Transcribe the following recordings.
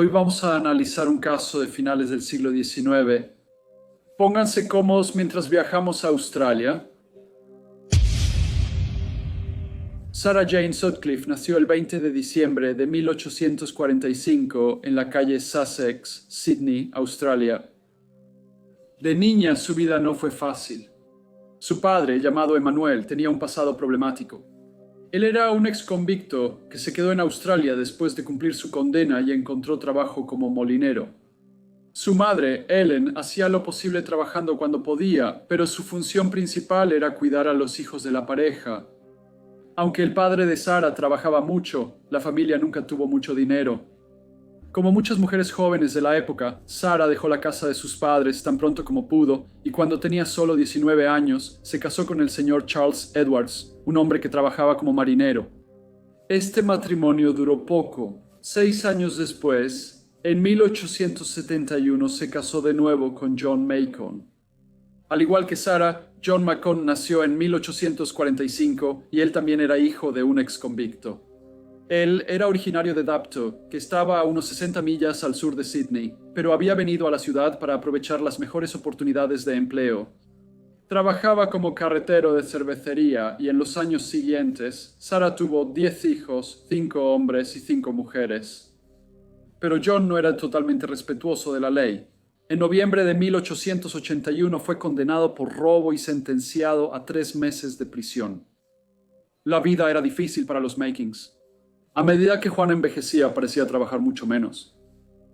Hoy vamos a analizar un caso de finales del siglo XIX. Pónganse cómodos mientras viajamos a Australia. Sarah Jane Sutcliffe nació el 20 de diciembre de 1845 en la calle Sussex, Sydney, Australia. De niña su vida no fue fácil. Su padre, llamado Emmanuel, tenía un pasado problemático. Él era un exconvicto que se quedó en Australia después de cumplir su condena y encontró trabajo como molinero. Su madre, Ellen, hacía lo posible trabajando cuando podía, pero su función principal era cuidar a los hijos de la pareja. Aunque el padre de Sarah trabajaba mucho, la familia nunca tuvo mucho dinero. Como muchas mujeres jóvenes de la época, Sarah dejó la casa de sus padres tan pronto como pudo y cuando tenía solo 19 años se casó con el señor Charles Edwards, un hombre que trabajaba como marinero. Este matrimonio duró poco. 6 años después, en 1871 se casó de nuevo con John Macon. Al igual que Sarah, John Macon nació en 1845 y él también era hijo de un exconvicto. Él era originario de Dapto, que estaba a unos 60 millas al sur de Sydney, pero había venido a la ciudad para aprovechar las mejores oportunidades de empleo. Trabajaba como carretero de cervecería y en los años siguientes, Sarah tuvo 10 hijos, 5 hombres y 5 mujeres. Pero John no era totalmente respetuoso de la ley. En noviembre de 1881 fue condenado por robo y sentenciado a 3 meses de prisión. La vida era difícil para los Makins. A medida que Juan envejecía, parecía trabajar mucho menos.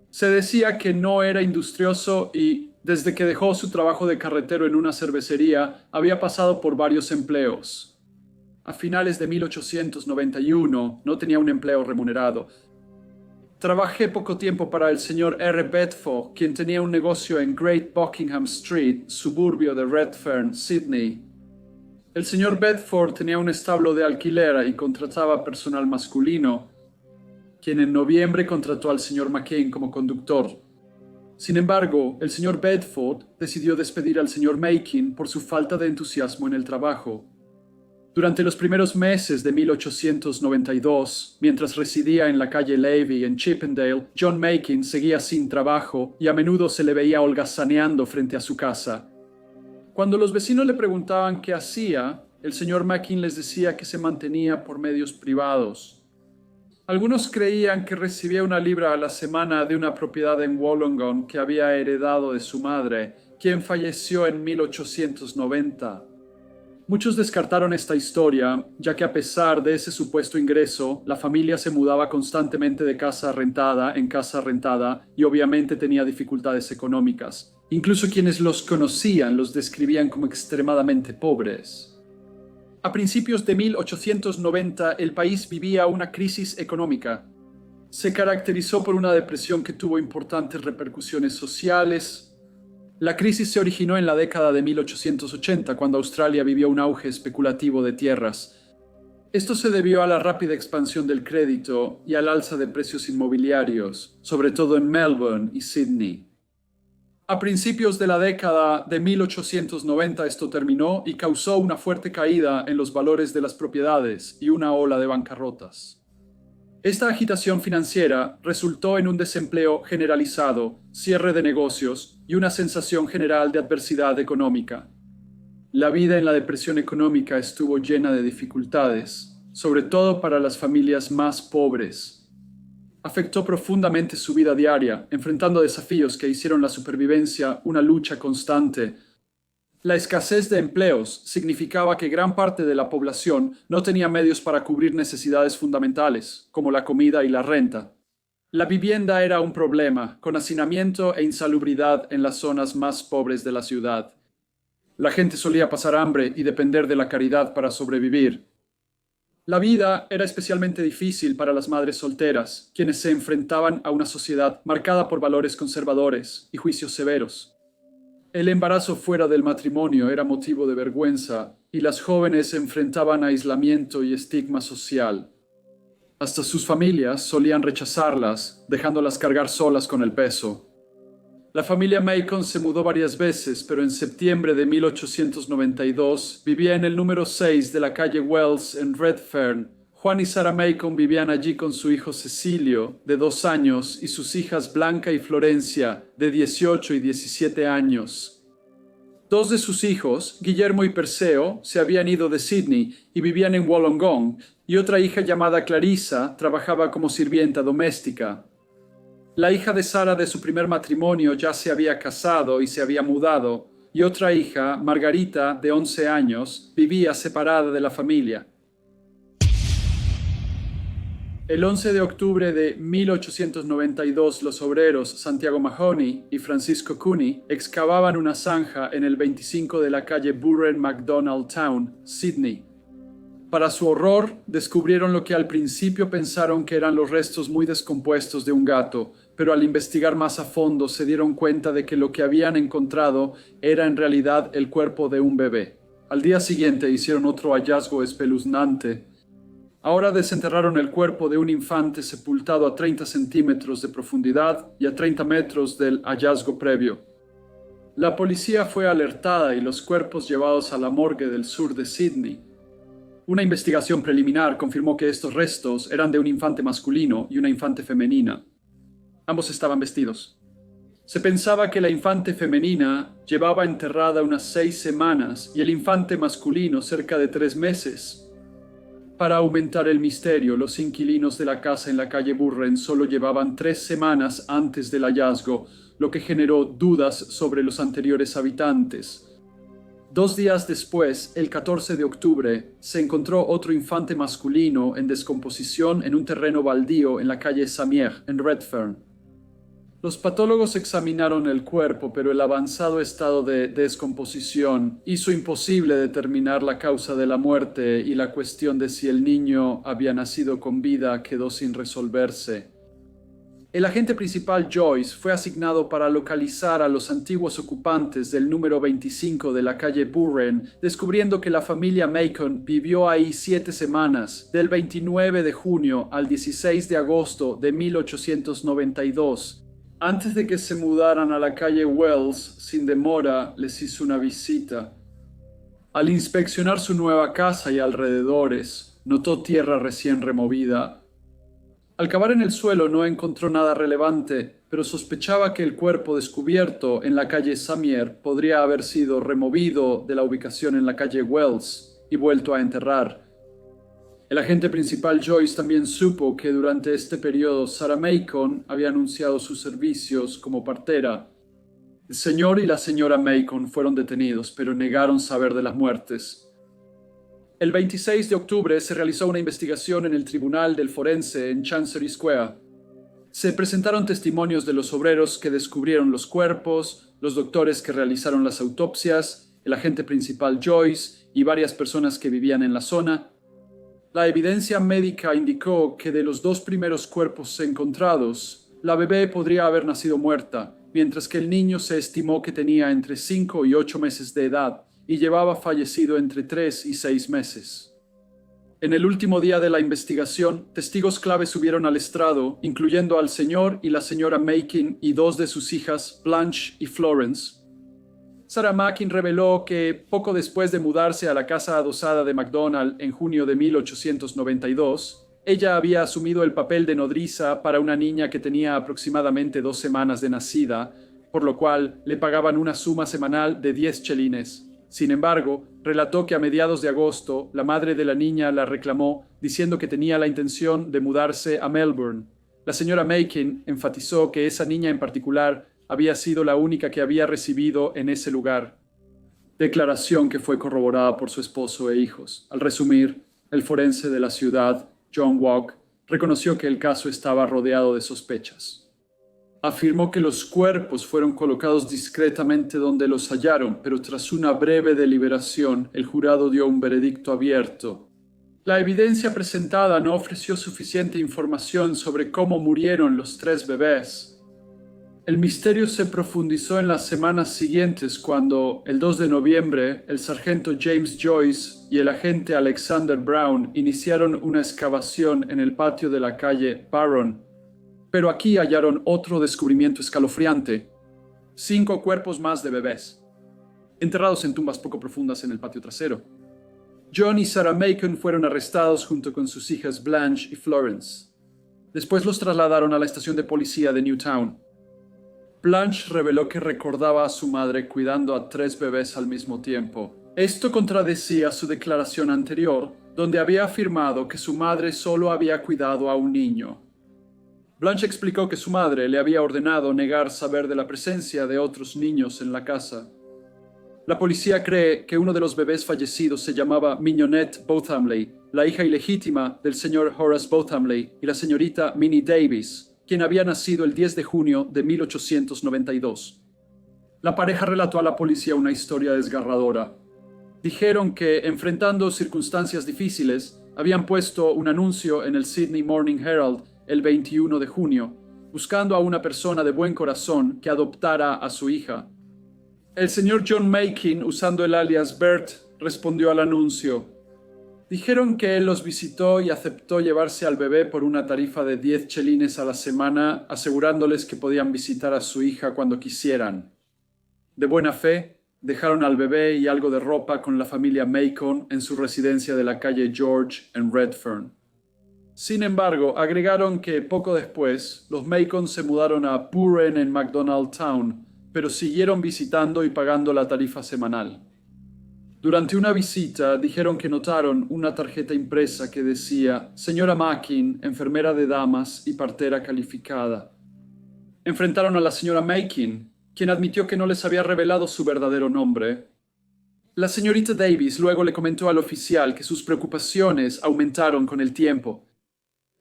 Se decía que no era industrioso y, desde que dejó su trabajo de carretero en una cervecería, había pasado por varios empleos. A finales de 1891 no tenía un empleo remunerado. Trabajé poco tiempo para el señor R. Bedford, quien tenía un negocio en Great Buckingham Street, suburbio de Redfern, Sydney. El señor Bedford tenía un establo de alquiler y contrataba personal masculino, quien en noviembre contrató al señor McCain como conductor. Sin embargo, el señor Bedford decidió despedir al señor Macon por su falta de entusiasmo en el trabajo. Durante los primeros meses de 1892, mientras residía en la calle Levy en Chippendale, John Macon seguía sin trabajo y a menudo se le veía holgazaneando frente a su casa. Cuando los vecinos le preguntaban qué hacía, el señor Macon les decía que se mantenía por medios privados. Algunos creían que recibía 1 libra a la semana de una propiedad en Wollongong que había heredado de su madre, quien falleció en 1890. Muchos descartaron esta historia, ya que a pesar de ese supuesto ingreso, la familia se mudaba constantemente de casa rentada en casa rentada y obviamente tenía dificultades económicas. Incluso quienes los conocían los describían como extremadamente pobres. A principios de 1890 el país vivía una crisis económica. Se caracterizó por una depresión que tuvo importantes repercusiones sociales. La crisis se originó en la década de 1880, cuando Australia vivió un auge especulativo de tierras. Esto se debió a la rápida expansión del crédito y al alza de precios inmobiliarios, sobre todo en Melbourne y Sydney. A principios de la década de 1890 esto terminó y causó una fuerte caída en los valores de las propiedades y una ola de bancarrotas. Esta agitación financiera resultó en un desempleo generalizado, cierre de negocios y una sensación general de adversidad económica. La vida en la depresión económica estuvo llena de dificultades, sobre todo para las familias más pobres. Afectó profundamente su vida diaria, enfrentando desafíos que hicieron la supervivencia una lucha constante. La escasez de empleos significaba que gran parte de la población no tenía medios para cubrir necesidades fundamentales, como la comida y la renta. La vivienda era un problema, con hacinamiento e insalubridad en las zonas más pobres de la ciudad. La gente solía pasar hambre y depender de la caridad para sobrevivir. La vida era especialmente difícil para las madres solteras, quienes se enfrentaban a una sociedad marcada por valores conservadores y juicios severos. El embarazo fuera del matrimonio era motivo de vergüenza y las jóvenes se enfrentaban a aislamiento y estigma social. Hasta sus familias solían rechazarlas, dejándolas cargar solas con el peso. La familia Macon se mudó varias veces, pero en septiembre de 1892 vivía en el número 6 de la calle Wells en Redfern, Juan y Sarah Macon vivían allí con su hijo Cecilio, de 2 años, y sus hijas Blanca y Florencia, de 18 y 17 años. 2 de sus hijos, Guillermo y Perseo, se habían ido de Sydney y vivían en Wollongong, y otra hija llamada Clarissa trabajaba como sirvienta doméstica. La hija de Sara de su primer matrimonio ya se había casado y se había mudado, y otra hija, Margarita, de 11 años, vivía separada de la familia. El 11 de octubre de 1892, los obreros Santiago Mahoney y Francisco Cooney excavaban una zanja en el 25 de la calle Burren MacDonald Town, Sydney. Para su horror, descubrieron lo que al principio pensaron que eran los restos muy descompuestos de un gato, pero al investigar más a fondo se dieron cuenta de que lo que habían encontrado era en realidad el cuerpo de un bebé. Al día siguiente hicieron otro hallazgo espeluznante. Ahora desenterraron el cuerpo de un infante sepultado a 30 centímetros de profundidad y a 30 metros del hallazgo previo. La policía fue alertada y los cuerpos llevados a la morgue del sur de Sydney. Una investigación preliminar confirmó que estos restos eran de un infante masculino y una infante femenina. Ambos estaban vestidos. Se pensaba que la infante femenina llevaba enterrada unas 6 semanas y el infante masculino cerca de 3 meses. Para aumentar el misterio, los inquilinos de la casa en la calle Burren solo llevaban 3 semanas antes del hallazgo, lo que generó dudas sobre los anteriores habitantes. 2 días después, el 14 de octubre, se encontró otro infante masculino en descomposición en un terreno baldío en la calle Samier, en Redfern. Los patólogos examinaron el cuerpo, pero el avanzado estado de descomposición hizo imposible determinar la causa de la muerte y la cuestión de si el niño había nacido con vida quedó sin resolverse. El agente principal Joyce fue asignado para localizar a los antiguos ocupantes del número 25 de la calle Burren, descubriendo que la familia Macon vivió ahí 7 semanas, del 29 de junio al 16 de agosto de 1892. Antes de que se mudaran a la calle Wells, sin demora, les hizo una visita. Al inspeccionar su nueva casa y alrededores, notó tierra recién removida. Al cavar en el suelo no encontró nada relevante, pero sospechaba que el cuerpo descubierto en la calle Samier podría haber sido removido de la ubicación en la calle Wells y vuelto a enterrar. El agente principal Joyce también supo que durante este periodo Sarah Macon había anunciado sus servicios como partera. El señor y la señora Macon fueron detenidos, pero negaron saber de las muertes. El 26 de octubre se realizó una investigación en el Tribunal del Forense en Chancery Square. Se presentaron testimonios de los obreros que descubrieron los cuerpos, los doctores que realizaron las autopsias, el agente principal Joyce y varias personas que vivían en la zona. La evidencia médica indicó que de los 2 primeros cuerpos encontrados, la bebé podría haber nacido muerta, mientras que el niño se estimó que tenía entre 5 y 8 meses de edad y llevaba fallecido entre 3 y 6 meses. En el último día de la investigación, testigos clave subieron al estrado, incluyendo al señor y la señora Macon y 2 de sus hijas, Blanche y Florence. Sarah Macon reveló que poco después de mudarse a la casa adosada de MacDonald en junio de 1892, ella había asumido el papel de nodriza para una niña que tenía aproximadamente 2 semanas de nacida, por lo cual le pagaban una suma semanal de 10 chelines. Sin embargo, relató que a mediados de agosto la madre de la niña la reclamó diciendo que tenía la intención de mudarse a Melbourne. La señora Macon enfatizó que esa niña en particular había sido la única que había recibido en ese lugar. Declaración que fue corroborada por su esposo e hijos. Al resumir, el forense de la ciudad, John Walk, reconoció que el caso estaba rodeado de sospechas. Afirmó que los cuerpos fueron colocados discretamente donde los hallaron, pero tras una breve deliberación, el jurado dio un veredicto abierto. La evidencia presentada no ofreció suficiente información sobre cómo murieron los 3 bebés. El misterio se profundizó en las semanas siguientes cuando, el 2 de noviembre, el sargento James Joyce y el agente Alexander Brown iniciaron una excavación en el patio de la calle Barron. Pero aquí hallaron otro descubrimiento escalofriante: 5 cuerpos más de bebés, enterrados en tumbas poco profundas en el patio trasero. John y Sarah Macon fueron arrestados junto con sus hijas Blanche y Florence. Después los trasladaron a la estación de policía de Newtown. Blanche reveló que recordaba a su madre cuidando a 3 bebés al mismo tiempo. Esto contradecía su declaración anterior, donde había afirmado que su madre solo había cuidado a un niño. Blanche explicó que su madre le había ordenado negar saber de la presencia de otros niños en la casa. La policía cree que uno de los bebés fallecidos se llamaba Mignonette Bothamley, la hija ilegítima del señor Horace Bothamley y la señorita Minnie Davis, quien había nacido el 10 de junio de 1892. La pareja relató a la policía una historia desgarradora. Dijeron que, enfrentando circunstancias difíciles, habían puesto un anuncio en el Sydney Morning Herald el 21 de junio, buscando a una persona de buen corazón que adoptara a su hija. El señor John Macon, usando el alias Bert, respondió al anuncio. Dijeron que él los visitó y aceptó llevarse al bebé por una tarifa de 10 chelines a la semana, asegurándoles que podían visitar a su hija cuando quisieran. De buena fe, dejaron al bebé y algo de ropa con la familia Macon en su residencia de la calle George en Redfern. Sin embargo, agregaron que poco después, los Macon se mudaron a Buren en McDonald Town, pero siguieron visitando y pagando la tarifa semanal. Durante una visita, dijeron que notaron una tarjeta impresa que decía «Señora Macon, enfermera de damas y partera calificada». Enfrentaron a la señora Macon, quien admitió que no les había revelado su verdadero nombre. La señorita Davis luego le comentó al oficial que sus preocupaciones aumentaron con el tiempo.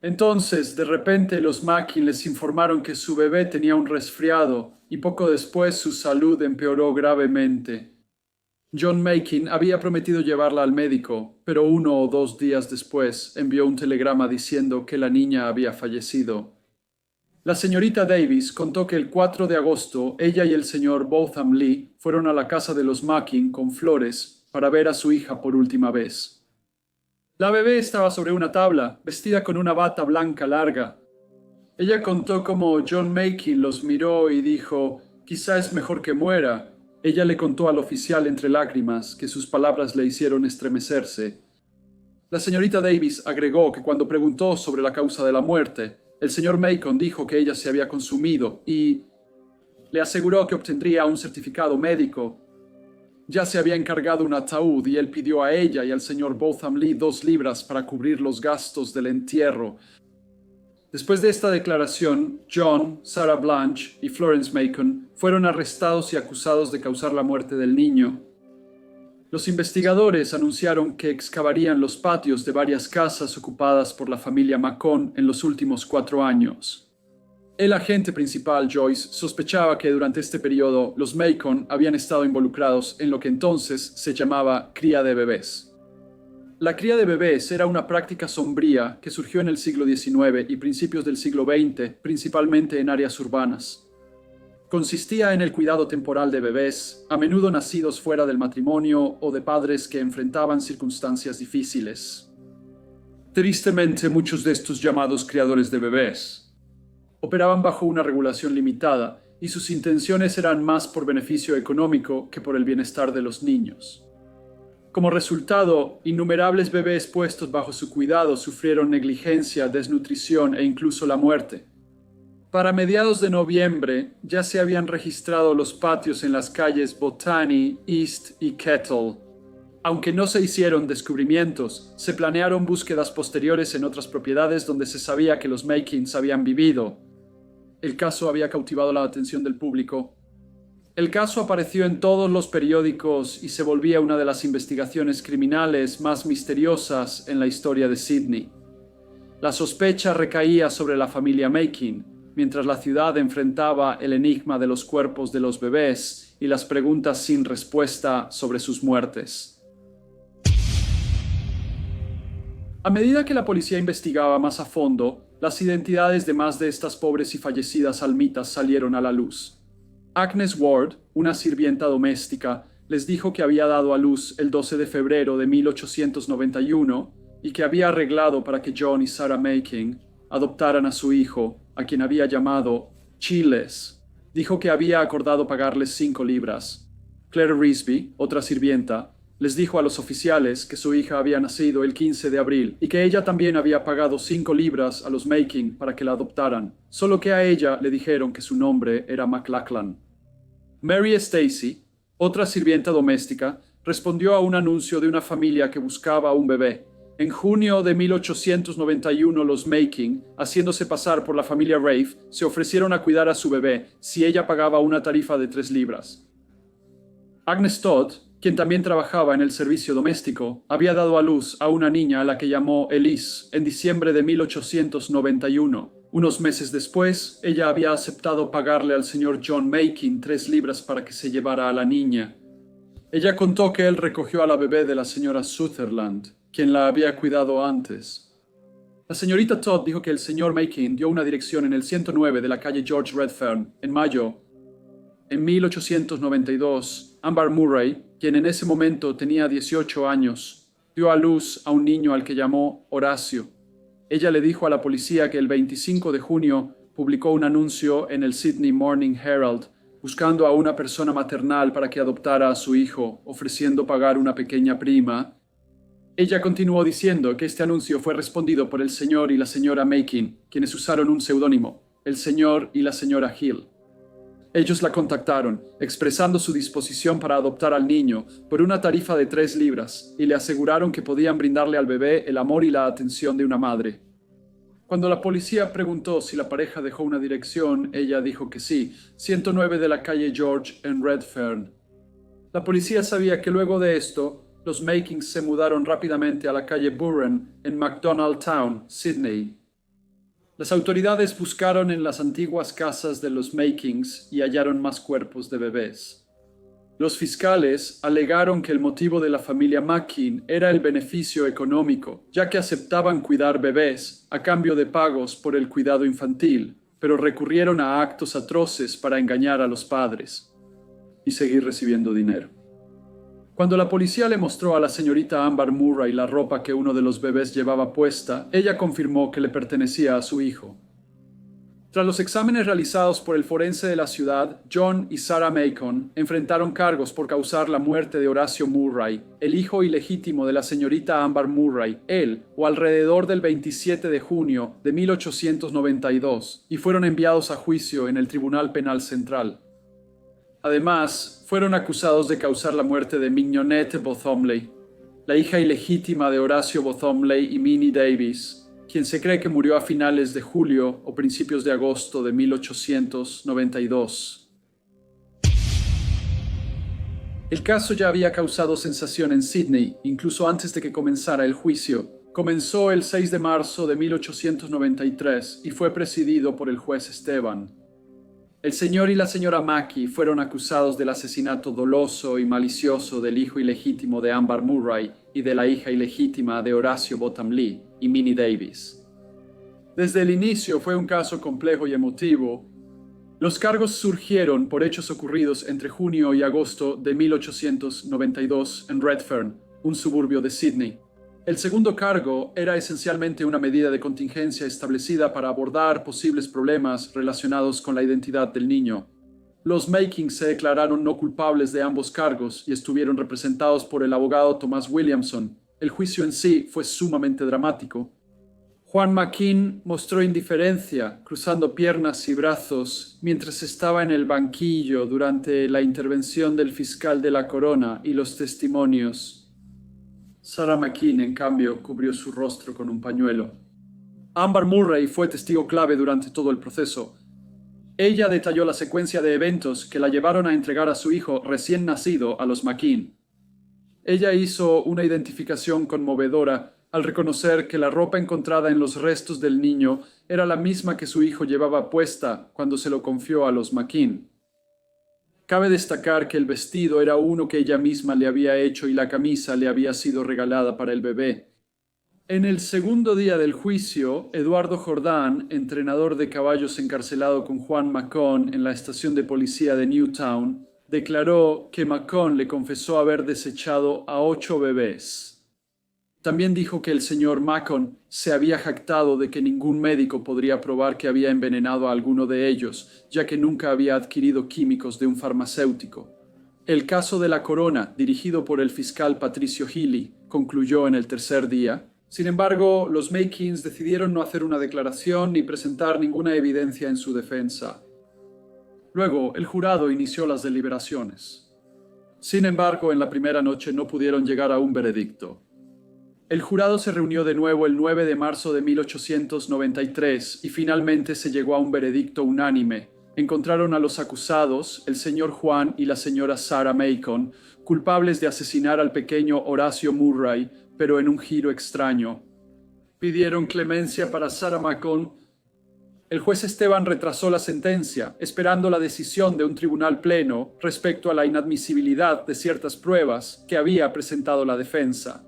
Entonces, de repente, los Macon les informaron que su bebé tenía un resfriado y poco después su salud empeoró gravemente. John Macon había prometido llevarla al médico, pero 1 o 2 días después envió un telegrama diciendo que la niña había fallecido. La señorita Davis contó que el 4 de agosto ella y el señor Botham Lee fueron a la casa de los Macon con flores para ver a su hija por última vez. La bebé estaba sobre una tabla, vestida con una bata blanca larga. Ella contó cómo John Macon los miró y dijo, «Quizá es mejor que muera». Ella le contó al oficial entre lágrimas que sus palabras le hicieron estremecerse. La señorita Davis agregó que cuando preguntó sobre la causa de la muerte, el señor Macon dijo que ella se había consumido y le aseguró que obtendría un certificado médico. Ya se había encargado un ataúd y él pidió a ella y al señor Botham Lee 2 libras para cubrir los gastos del entierro. Después de esta declaración, John, Sarah Blanche y Florence Macon fueron arrestados y acusados de causar la muerte del niño. Los investigadores anunciaron que excavarían los patios de varias casas ocupadas por la familia Macon en los últimos 4 años. El agente principal, Joyce, sospechaba que durante este periodo los Macon habían estado involucrados en lo que entonces se llamaba cría de bebés. La cría de bebés era una práctica sombría que surgió en el siglo XIX y principios del siglo XX, principalmente en áreas urbanas. Consistía en el cuidado temporal de bebés, a menudo nacidos fuera del matrimonio o de padres que enfrentaban circunstancias difíciles. Tristemente, muchos de estos llamados criadores de bebés operaban bajo una regulación limitada y sus intenciones eran más por beneficio económico que por el bienestar de los niños. Como resultado, innumerables bebés puestos bajo su cuidado sufrieron negligencia, desnutrición e incluso la muerte. Para mediados de noviembre ya se habían registrado los patios en las calles Botany, East y Kettle. Aunque no se hicieron descubrimientos, se planearon búsquedas posteriores en otras propiedades donde se sabía que los Macons habían vivido. El caso había cautivado la atención del público. El caso apareció en todos los periódicos y se volvía una de las investigaciones criminales más misteriosas en la historia de Sydney. La sospecha recaía sobre la familia Macon, mientras la ciudad enfrentaba el enigma de los cuerpos de los bebés y las preguntas sin respuesta sobre sus muertes. A medida que la policía investigaba más a fondo, las identidades de más de estas pobres y fallecidas almitas salieron a la luz. Agnes Ward, una sirvienta doméstica, les dijo que había dado a luz el 12 de febrero de 1891 y que había arreglado para que John y Sarah Macon adoptaran a su hijo, a quien había llamado Chiles. Dijo que había acordado pagarles 5 libras. Claire Risby, otra sirvienta, Les dijo a los oficiales que su hija había nacido el 15 de abril y que ella también había pagado 5 libras a los Makin para que la adoptaran, solo que a ella le dijeron que su nombre era McLachlan. Mary Stacy, otra sirvienta doméstica, respondió a un anuncio de una familia que buscaba un bebé. En junio de 1891, los Makin, haciéndose pasar por la familia Rafe, se ofrecieron a cuidar a su bebé si ella pagaba una tarifa de 3 libras. Agnes Todd, quien también trabajaba en el servicio doméstico, había dado a luz a una niña a la que llamó Elise en diciembre de 1891. Unos meses después, ella había aceptado pagarle al señor John Makin 3 libras para que se llevara a la niña. Ella contó que él recogió a la bebé de la señora Sutherland, quien la había cuidado antes. La señorita Todd dijo que el señor Makin dio una dirección en el 109 de la calle George Redfern en mayo. En 1892, Amber Murray, quien en ese momento tenía 18 años, dio a luz a un niño al que llamó Horacio. Ella le dijo a la policía que el 25 de junio publicó un anuncio en el Sydney Morning Herald buscando a una persona maternal para que adoptara a su hijo, ofreciendo pagar una pequeña prima. Ella continuó diciendo que este anuncio fue respondido por el señor y la señora Makin, quienes usaron un seudónimo, el señor y la señora Hill. Ellos la contactaron, expresando su disposición para adoptar al niño por una tarifa de 3 libras y le aseguraron que podían brindarle al bebé el amor y la atención de una madre. Cuando la policía preguntó si la pareja dejó una dirección, ella dijo que sí, 109 de la calle George en Redfern. La policía sabía que luego de esto, los Makins se mudaron rápidamente a la calle Burren en MacDonald Town, Sydney. Las autoridades buscaron en las antiguas casas de los Makins y hallaron más cuerpos de bebés. Los fiscales alegaron que el motivo de la familia Makin era el beneficio económico, ya que aceptaban cuidar bebés a cambio de pagos por el cuidado infantil, pero recurrieron a actos atroces para engañar a los padres y seguir recibiendo dinero. Cuando la policía le mostró a la señorita Amber Murray la ropa que uno de los bebés llevaba puesta, ella confirmó que le pertenecía a su hijo. Tras los exámenes realizados por el forense de la ciudad, John y Sarah Macon enfrentaron cargos por causar la muerte de Horacio Murray, el hijo ilegítimo de la señorita Amber Murray, o alrededor del 27 de junio de 1892, y fueron enviados a juicio en el Tribunal Penal Central. Además, fueron acusados de causar la muerte de Mignonette Bottomley, la hija ilegítima de Horacio Bottomley y Minnie Davis, quien se cree que murió a finales de julio o principios de agosto de 1892. El caso ya había causado sensación en Sydney, incluso antes de que comenzara el juicio. Comenzó el 6 de marzo de 1893 y fue presidido por el juez Esteban. El señor y la señora Mackey fueron acusados del asesinato doloso y malicioso del hijo ilegítimo de Amber Murray y de la hija ilegítima de Horacio Bottomley y Minnie Davis. Desde el inicio fue un caso complejo y emotivo. Los cargos surgieron por hechos ocurridos entre junio y agosto de 1892 en Redfern, un suburbio de Sydney. El segundo cargo era esencialmente una medida de contingencia establecida para abordar posibles problemas relacionados con la identidad del niño. Los Makins se declararon no culpables de ambos cargos y estuvieron representados por el abogado Thomas Williamson. El juicio en sí fue sumamente dramático. Juan Makin mostró indiferencia, cruzando piernas y brazos, mientras estaba en el banquillo durante la intervención del fiscal de la corona y los testimonios. Sarah Makin, en cambio, cubrió su rostro con un pañuelo. Amber Murray fue testigo clave durante todo el proceso. Ella detalló la secuencia de eventos que la llevaron a entregar a su hijo recién nacido a los Makin. Ella hizo una identificación conmovedora al reconocer que la ropa encontrada en los restos del niño era la misma que su hijo llevaba puesta cuando se lo confió a los Makin. Cabe destacar que el vestido era uno que ella misma le había hecho y la camisa le había sido regalada para el bebé. En el segundo día del juicio, Eduardo Jordán, entrenador de caballos encarcelado con Juan Macon en la estación de policía de Newtown, declaró que Macon le confesó haber desechado a 8 bebés. También dijo que el señor Macon se había jactado de que ningún médico podría probar que había envenenado a alguno de ellos, ya que nunca había adquirido químicos de un farmacéutico. El caso de la corona, dirigido por el fiscal Patricio Healy, concluyó en el tercer día. Sin embargo, los Makins decidieron no hacer una declaración ni presentar ninguna evidencia en su defensa. Luego, el jurado inició las deliberaciones. Sin embargo, en la primera noche no pudieron llegar a un veredicto. El jurado se reunió de nuevo el 9 de marzo de 1893 y finalmente se llegó a un veredicto unánime. Encontraron a los acusados, el señor Juan y la señora Sarah Macon, culpables de asesinar al pequeño Horacio Murray, pero en un giro extraño. Pidieron clemencia para Sarah Macon. El juez Esteban retrasó la sentencia, esperando la decisión de un tribunal pleno respecto a la inadmisibilidad de ciertas pruebas que había presentado la defensa.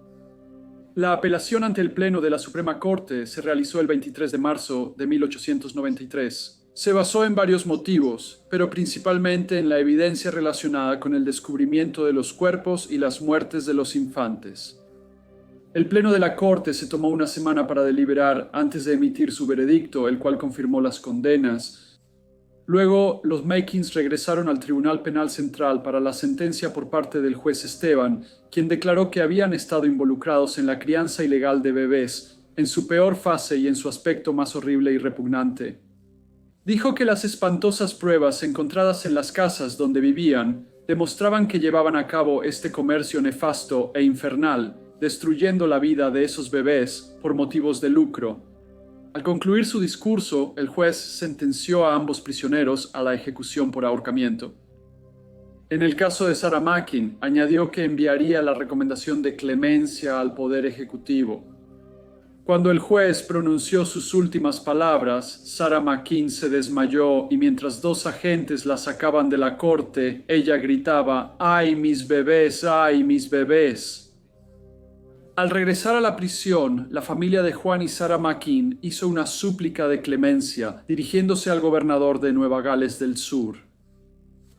La apelación ante el Pleno de la Suprema Corte se realizó el 23 de marzo de 1893. Se basó en varios motivos, pero principalmente en la evidencia relacionada con el descubrimiento de los cuerpos y las muertes de los infantes. El Pleno de la Corte se tomó una semana para deliberar antes de emitir su veredicto, el cual confirmó las condenas. Luego, los Makins regresaron al Tribunal Penal Central para la sentencia por parte del juez Esteban, quien declaró que habían estado involucrados en la crianza ilegal de bebés, en su peor fase y en su aspecto más horrible y repugnante. Dijo que las espantosas pruebas encontradas en las casas donde vivían demostraban que llevaban a cabo este comercio nefasto e infernal, destruyendo la vida de esos bebés por motivos de lucro. Al concluir su discurso, el juez sentenció a ambos prisioneros a la ejecución por ahorcamiento. En el caso de Sarah Mackin, añadió que enviaría la recomendación de clemencia al Poder Ejecutivo. Cuando el juez pronunció sus últimas palabras, Sarah Mackin se desmayó y mientras dos agentes la sacaban de la corte, ella gritaba: ¡Ay, mis bebés! ¡Ay, mis bebés! Al regresar a la prisión, la familia de Juan y Sarah Mackin hizo una súplica de clemencia, dirigiéndose al gobernador de Nueva Gales del Sur.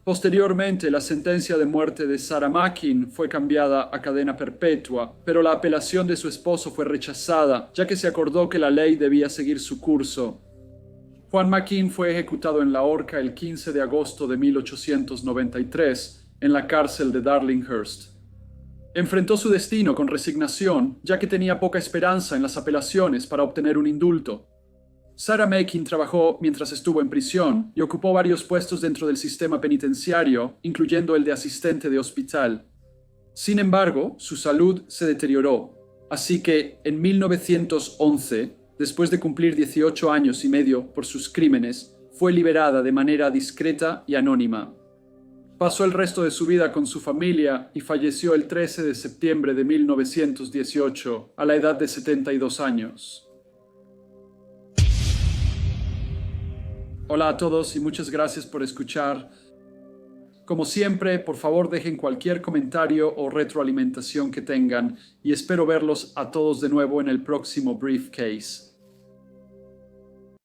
Posteriormente, la sentencia de muerte de Sarah Mackin fue cambiada a cadena perpetua, pero la apelación de su esposo fue rechazada, ya que se acordó que la ley debía seguir su curso. Juan Mackin fue ejecutado en la horca el 15 de agosto de 1893 en la cárcel de Darlinghurst. Enfrentó su destino con resignación, ya que tenía poca esperanza en las apelaciones para obtener un indulto. Sarah Mackin trabajó mientras estuvo en prisión y ocupó varios puestos dentro del sistema penitenciario, incluyendo el de asistente de hospital. Sin embargo, su salud se deterioró, así que en 1911, después de cumplir 18 años y medio por sus crímenes, fue liberada de manera discreta y anónima. Pasó el resto de su vida con su familia y falleció el 13 de septiembre de 1918, a la edad de 72 años. Hola a todos y muchas gracias por escuchar. Como siempre, por favor dejen cualquier comentario o retroalimentación que tengan y espero verlos a todos de nuevo en el próximo Briefcase.